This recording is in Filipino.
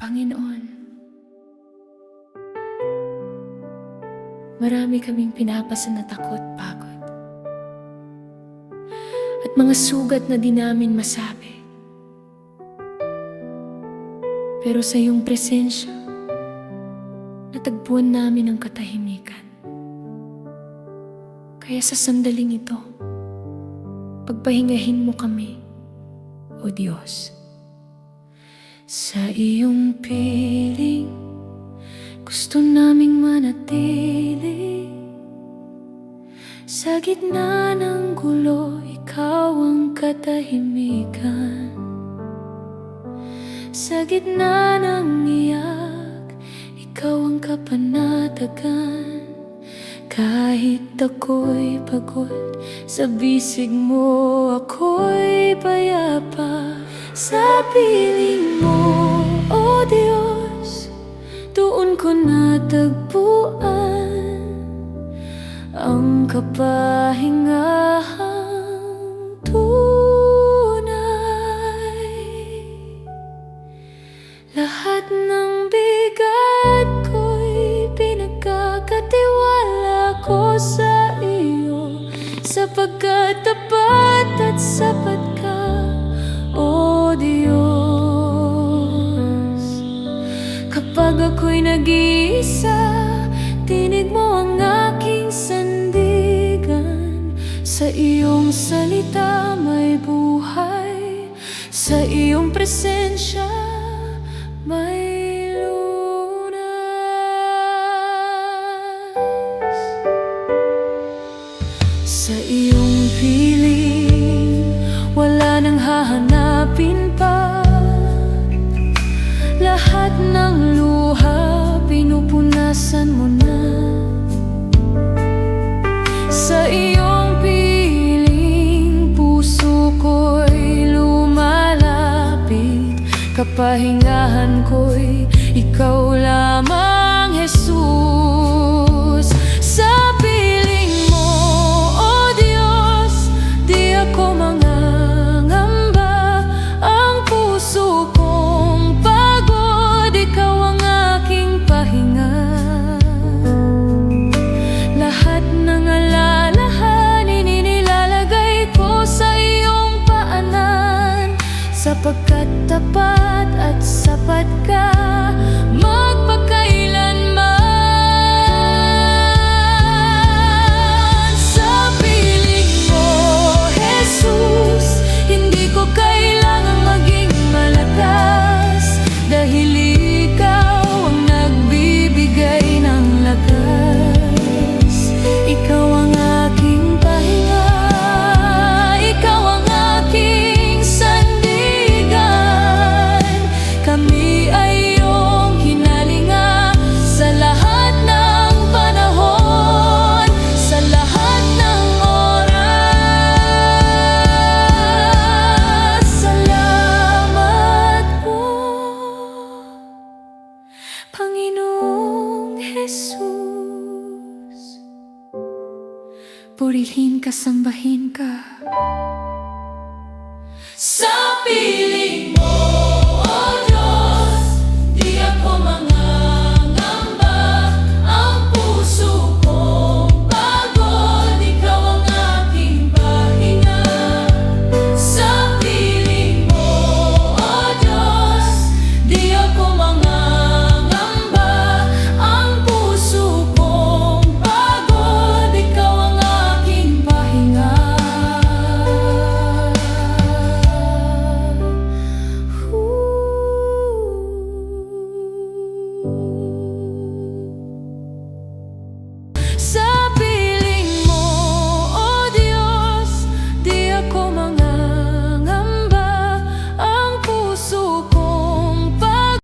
Panginoon, marami kaming pinapasan na takot, pagod, at mga sugat na di namin masabi. Pero sa iyong presensya, natagpuan namin ang katahimikan. Kaya sa sandaling ito, pagpahingahin mo kami, O Diyos. Sa iyong piling, gusto naming manatili. Sa gitna ng gulo, ikaw ang katahimikan. Sa gitna ng iyak, ikaw ang kapanatagan. Kahit ako'y pagod, sa bisig mo ako'y payapa. Sa piling mo, O Diyos, doon ko natagpuan ang kapahingahang tunay. Lahat ng bigat ko'y pinagkakatiwala ko sa iyo, sapagkat tapat at sapat ka, O Diyos. Kapag ako'y nag-iisa, tinig mo ang aking sandigan. Sa iyong salita may buhay, sa iyong presensya may lunas. Sa iyong piling, wala nang hahanapin pa. Lahat ng luha, pinupunasan mo na. Sa iyong piling, puso ko'y lumalapit. Kapahingahan ko'y ikaw lamang, Jesus. Sa piling mo, O Diyos, di ako mangangamba. Ang puso kong pagod, ikaw ang aking pahinga. Lahat ng alalahanin inilalagay ko sa iyong paanan, sapagkat tapat at sapat ka magpakailanman. Sa piling mo, Jesus, hindi ko kailangang maging malakas, dahil ikaw ang nagbibigay ng lakas. Ikaw ang aking pahinga, ikaw ang aking sandigan. Kami ay iyong hinalinga sa lahat ng panahon, sa lahat ng oras. Salamat po, Panginoong Jesus. Purihin ka, sambahin ka. Sa piling mo,